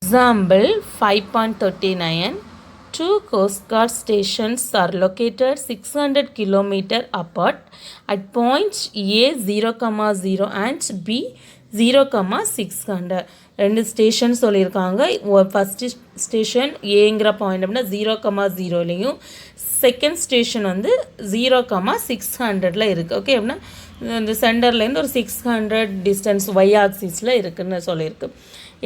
Example 5.39. Two Coast Guard stations are located 600 km apart at points A 0,0 and B 0,600. ரெண்டு station சொல்லியிருக்காங்க. First station ஏங்கிற point அப்படின்னா 0,0லையும் second station வந்து 0,600 இருக்குது. Okay அப்படின்னா இந்த சென்டர்லேருந்து ஒரு 600 டிஸ்டன்ஸ் ஒய் ஆக்சிஸில் இருக்குதுன்னு சொல்லியிருக்கு.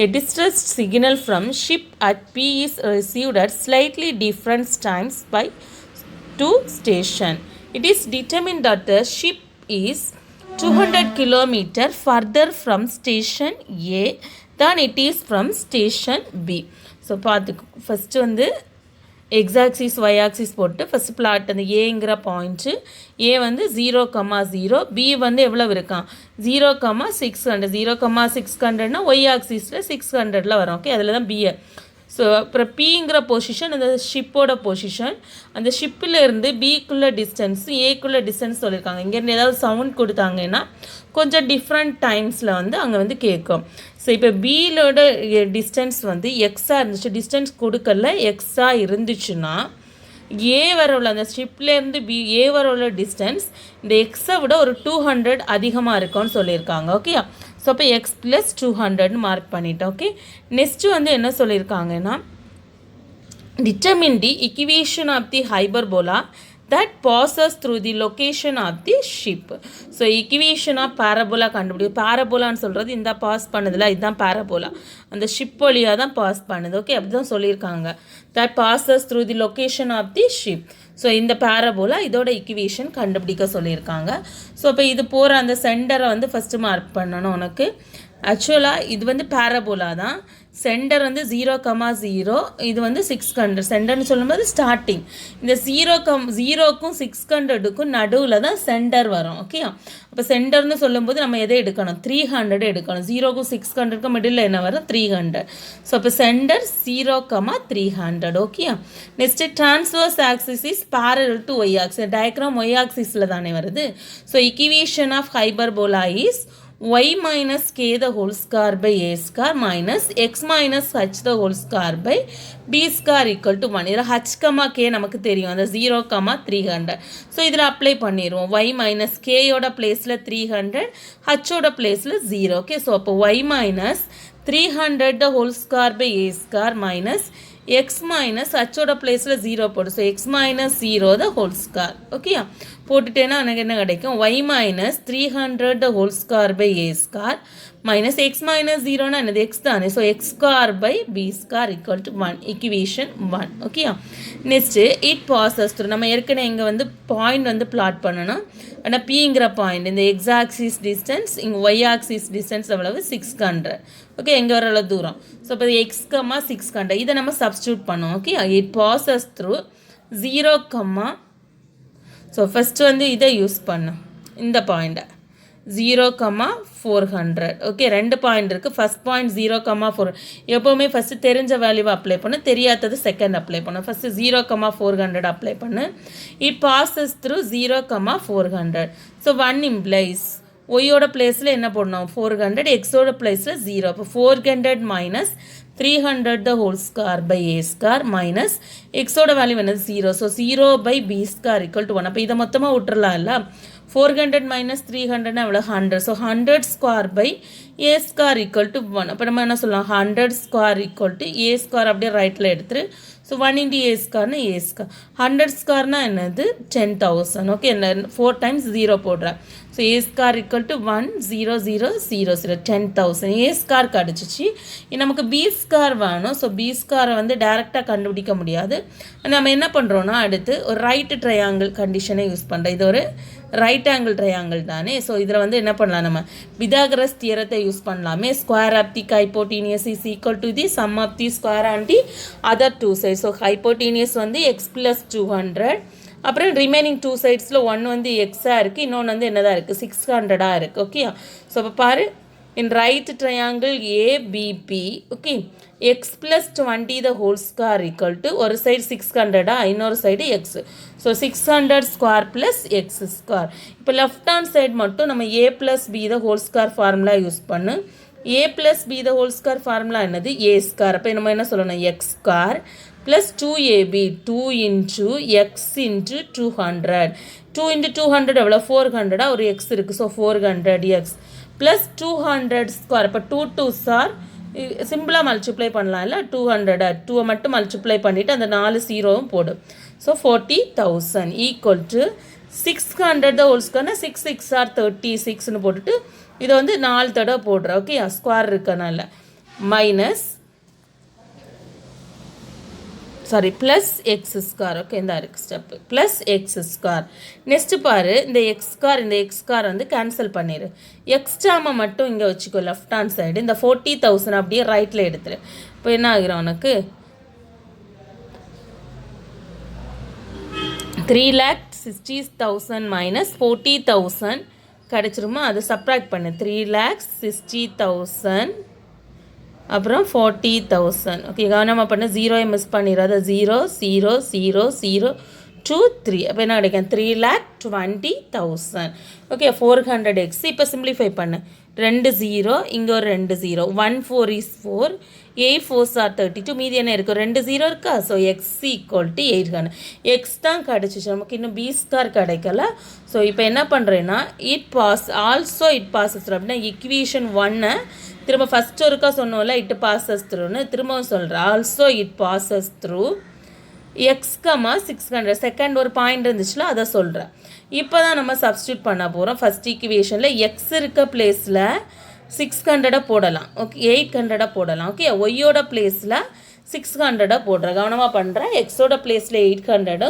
A distress signal from ship at P is received at slightly different times by two stations. It is determined that the ship is 200 km further from station A than it is from station B. So, first வந்து X axis Y axis போட்டு first plot அந்த ஏங்கிற point ஏ வந்து 0,0 B வந்து எவ்வளோ இருக்கான் 0,600 0,600னா Y ஆக்சிஸில் 600ல் வரும். Okay அதில் தான் பிஏ. ஸோ அப்புறம் பிங்கிற பொசிஷன் அந்த ஷிப்போட பொசிஷன், அந்த ஷிப்பில் இருந்து பிக்குள்ளே டிஸ்டன்ஸ் ஏக்குள்ளே டிஸ்டன்ஸ் சொல்லியிருக்காங்க. இங்கேருந்து ஏதாவது சவுண்ட் கொடுத்தாங்கன்னா கொஞ்சம் டிஃப்ரெண்ட் டைம்ஸில் வந்து அங்கே வந்து கேட்கும். ஸோ இப்போ பியிலோட டிஸ்டன்ஸ் வந்து எக்ஸாக இருந்துச்சு, டிஸ்டன்ஸ் கொடுக்கல எக்ஸாக இருந்துச்சுன்னா ஏ வர உள்ள அந்த ஷிப்லேருந்து ஏ வர உள்ள டிஸ்டன்ஸ் இந்த எக்ஸை விட ஒரு 200 அதிகமாக இருக்கும்னு சொல்லியிருக்காங்க. ஓகே ஸோ அப்போ எக்ஸ் ப்ளஸ் 200ன்னு மார்க் பண்ணிட்டோம். ஓகே நெக்ஸ்ட்டு வந்து என்ன சொல்லியிருக்காங்கன்னா determine the equation of the hyperbola that passes through the location of the ship. So equation of parabola கண்டுபிடிக்கும். பேரபோலான்னு சொல்கிறது இந்த பாஸ் பண்ணுதில்ல, இதுதான் பேரபோலா, அந்த ஷிப் வழியாக தான் பாஸ் பண்ணுது. ஓகே அப்படி தான் சொல்லியிருக்காங்க. that passes through the location of the ship. So இந்த பேரபோலா இதோட இக்குவேஷன் கண்டுபிடிக்க சொல்லியிருக்காங்க. ஸோ இப்போ இது போகிற அந்த சென்டரை வந்து ஃபஸ்ட்டு மார்க் பண்ணணும் உனக்கு. ஆக்சுவலாக இது வந்து பேரபோலா தான். சென்டர் வந்து 0,0, இது வந்து 600. சென்டர்னு சொல்லும்போது ஸ்டார்டிங் இந்த 0க்கும் 600க்கும் நடுவில் தான் சென்டர் வரும். ஓகே அப்போ சென்டர்னு சொல்லும்போது நம்ம எதை எடுக்கணும் 300 எடுக்கணும். 0க்கும் 600க்கும் மிடில் என்ன வரும் 300. ஸோ அப்போ centre 0,300. Okay next transverse axis is parallel to Y axis. Diagram Y ஆக்சிஸில் தானே வருது. So equation of hyperbola is y minus k the whole square by a square minus x minus h the whole square by b square equal to 1. இதில் h, k நமக்கு தெரியும், அந்த 0,300. So இதில் apply பண்ணிடுவோம். y minus k யோட பிளேஸில் 300, h ஓட பிளேஸில் 0. ஓகே ஸோ அப்போ y minus 300 the whole square by a square minus x minus ஹச்சோட பிளேஸில் 0 போடு. So x minus 0 the whole square. ஓகேயா போட்டுட்டேன்னா எனக்கு என்ன கிடைக்கும் y minus 300 the whole square by a square minus x minus 0னா என்னது x தானே. So x square by b square equal to 1. equation 1. ஓகேயா next it bosses through. நம்ம ஏற்கனவே இங்கே வந்து பாயிண்ட் வந்து பிளாட் பண்ணணும். ஆனால் பிங்கிற பாயிண்ட் இந்த எக்ஸ் ஆக்சிஸ் டிஸ்டன்ஸ், இங்கே ஒய் ஆக்சிஸ் டிஸ்டன்ஸ் எவ்வளவு 600. ஓகே எங்கே வர தூரம். ஸோ இப்போ x, 600 இதை நம்ம சப்ஸ்டியூட் பண்ணோம். Okay it bosses through 0, so first வந்து இதை யூஸ் பண்ணோம் இந்த பாயிண்ட்டை 0,400. ஓகே ரெண்டு பாயிண்ட் இருக்குது. First point 0,4. எப்போவுமே ஃபஸ்ட்டு தெரிஞ்ச வேல்யூவை அப்ளை பண்ணு, தெரியாதது செகண்ட் அப்ளை பண்ணு. ஃபஸ்ட்டு 0,400 அப்ளை பண்ணு. It bosses through 0,400. So 1 implies ஒய்யோட பிளேஸில் என்ன போடணும் 400, எக்ஸோட பிளேஸில் 0. அப்போ 400 minus 300 the whole square by a square minus எக்ஸோட வேல்யூ என்னது 0. So 0 by b square equal to 1. அப்போ இதை மொத்தமாக விட்டுறலாம் இல்லை. 400 minus 300 எவ்வளோ 100. So 100 square by a square equal to 1. அப்போ நம்ம என்ன சொல்லலாம் 100 square equal to a square அப்படியே ரைட்டில் எடுத்துரு. So 1 into a squareனா a square. 100 squareனா என்னது 10,000. ஓகே 4 times 0 போடுறேன். So a square equal to 1 0 0 0 0 10,000. a square கிடச்சிச்சு. நமக்கு b square வேணும். ஸோ b square வந்து டேரெக்டாக கண்டுபிடிக்க முடியாது. நம்ம என்ன பண்ணுறோன்னா அடுத்து ஒரு ரைட் ட்ரையாங்கிள் கண்டிஷனை யூஸ் பண்ணுறோம். இது ஒரு ரைட் ஆங்கிள் ட்ரையாங்கிள் தானே. ஸோ இதில் வந்து என்ன பண்ணலாம் நம்ம பிதாகரஸ் தியரத்தை யூஸ் பண்ணலாமே. Square of the hypotenuse is equal to the sum of the square and the other two sides. So hypotenuse வந்து எக்ஸ் ப்ளஸ் 200, அப்புறம் ரிமைனிங் டூ சைட்ஸில் ஒன்று வந்து எக்ஸாக இருக்குது, இன்னொன்று வந்து என்னதான் இருக்குது 600 இருக்குது. ஓகே ஸோ இப்போ பாரு in right triangle ABP, okay, x plus 20 the whole square equal to ஒரு சைடு 600 இன்னொரு side x. So 600 square plus X square. இப்போ லெஃப்ட் ஹேண்ட் சைடு மட்டும் நம்ம a plus b the whole square formula use பண்ணு. a plus b the whole square formula என்னது a square. அப்போ நம்ம என்ன சொல்லணும் x square plus 2ab 2 into x into 200. 2 into 200 எவ்வளோ 400 ஒரு x இருக்குது. So 400x plus 200 square. இப்போ 2 2s are சிம்பிளாக மல்டிப்ளை பண்ணலாம் இல்லை 200 2 மட்டும் மல்டிப்ளை பண்ணிவிட்டு அந்த 4 0வும் போடும். So 40,000 equal to 600 the whole square. 6 6 are 36ன்னு போட்டுட்டு இதை வந்து 4 தடவை போடுறேன். ஓகே ஸ்கொயர் இருக்கனால minus plus X square. Okay இந்த இருக்குது step plus X square. Next பாரு இந்த எக்ஸ் ஸ்கொயர் வந்து கேன்சல் பண்ணிடு. எக்ஸ்ட்ராமை மட்டும் இங்கே வச்சுக்கோ லெஃப்ட் ஹேண்ட் சைடு. இந்த 40,000 அப்படியே ரைட்டில் எடுத்துரு. இப்போ என்ன ஆகிரும் உனக்கு 3,60,000 மைனஸ் 40,000 கிடச்சிருமா? அது சப்ராக்ட் பண்ணு. 3,60,000 அப்புறம் 40,000. ஓகே கவனமாக பண்ண 0 மிஸ் பண்ணிடாத. 0 0 0 0 2 3. அப்போ என்ன கிடைக்கும் 3,20,000. Okay 400x. இப்போ சிம்பிளிஃபை பண்ணு. 2 0 இங்கே ஒரு 2 0 1 4 is 4 8 4s are 32. மீதி என்ன இருக்கும் 2 0 இருக்கா? So X equal to 800. X தான் கிடச்சிச்சு நமக்கு, இன்னும் பி ஸ்கொயர் கிடைக்கல. ஸோ இப்போ என்ன பண்ணுறேன்னா இட் பாஸஸ் அப்படின்னா இக்வேஷன் 1 திரும்ப ஃபஸ்ட்டு ஒருக்கா சொன்னோம்ல இட் பாசஸ் த்ரூன்னு திரும்பவும் சொல்கிறேன். Also it bosses through X 600. Second ஒரு பாயிண்ட் இருந்துச்சுல அதை சொல்கிறேன். இப்போ தான் நம்ம சப்ஸ்டியூட் பண்ண போகிறோம். ஃபஸ்ட் ஈக்குவேஷனில் எக்ஸ் இருக்க பிளேஸில் 600 போடலாம். ஓகே 800 போடலாம். ஓகே ஒய்யோட பிளேஸில் 600 போடுறேன். கவனமாக பண்ணுறேன். எக்ஸோட பிளேஸில் 800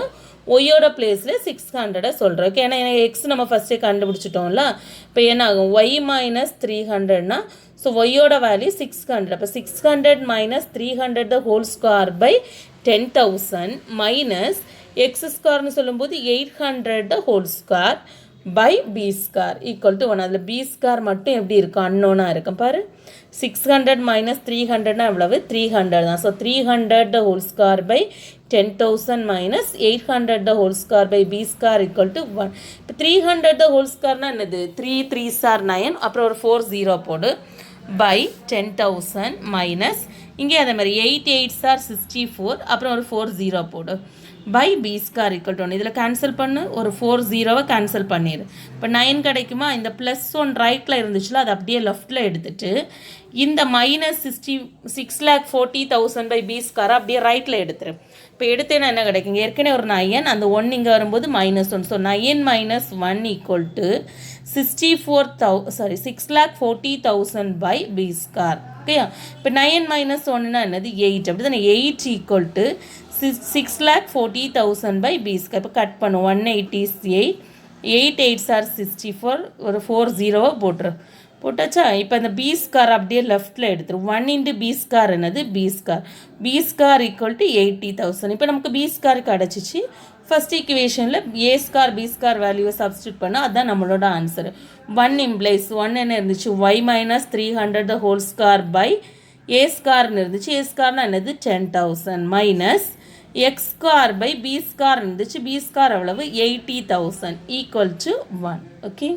ஒய்யோட பிளேஸில் 600 சொல்கிறேன். ஓகே ஏன்னா எக்ஸ் நம்ம ஃபஸ்ட்டே கண்டுபிடிச்சிட்டோம்ல. இப்போ என்ன ஆகும் ஒய் மைனஸ் 300னா ஸோ ஒய்யோட வேல்யூ 600. அப்போ 600 minus 300 the whole square by 10,000 minus x ஸ்கொயர்னு சொல்லும்போது 800 the whole square by B square equal to 1. அதில் பி ஸ்கொயர் மட்டும் எப்படி இருக்கும் அன்னோனாக இருக்கும் பாரு. 600 மைனஸ் 300னா எவ்வளவு 300 தான். So 300 the whole square by 10,000 minus 800 the whole square by B square equal to 1. இப்போ 300 த ஹோல் ஸ்கொயர்னா என்னது 3 3s are 9 அப்புறம் ஒரு 4 0 போடு by 10,000 minus இங்கே அதே மாதிரி 8 8s are 64 அப்புறம் ஒரு 4 0 போடு by b square equal to 1. இதில் கேன்சல் பண்ணு ஒரு 4 0வை கேன்சல் பண்ணிடு. இப்போ 9 கிடைக்குமா? இந்த ப்ளஸ் 1 ரைட்டில் இருந்துச்சுல அது அப்படியே லெஃப்டில் எடுத்துட்டு இந்த மைனஸ் 6,40,000 பை பி ஸ்கொயரை அப்படியே ரைட்டில் எடுத்துரு. இப்போ எடுத்தேன்னா என்ன கிடைக்குங்க ஏற்கனவே ஒரு 9 அந்த 1 இங்கே வரும்போது -1. So 9 minus 1 equal to 6,40,000 by B square. ஓகேயா? இப்போ 9 minus 1னா என்னது 8. அப்படி தானே 8 equal to 6,40,000 by B square. இப்போ கட் பண்ணும் 180 is 8 8 8s are 64 ஒரு 4 0வை போட்டாச்சா? இப்போ அந்த பி ஸ்கொயர் அப்படியே லெஃப்டில் எடுத்துரும். 1 into பி ஸ்கொயர் என்னது பி ஸ்கொயர் ஈக்குவல் டு 80,000. இப்போ நமக்கு பி ஸ்கொயர் கிடச்சிச்சு. ஃபஸ்ட் ஈக்குவேஷனில் ஏ ஸ்கொயர் பி ஸ்கொயர் வேல்யூவை சப்ஸ்டியூட் பண்ணால் அதுதான் நம்மளோட ஆன்சர். 1 இம்ப்ளைஸ் 1 என்ன இருந்துச்சு Y minus 300 the whole square by A ஸ்கொயர்னு இருந்துச்சு. ஏ ஸ்கொயர்னா என்னது 10,000 minus X square by B square இருந்துச்சு. பி ஸ்கொயர் எவ்வளவு 80,000 ஈக்குவல் டு 1. ஓகே.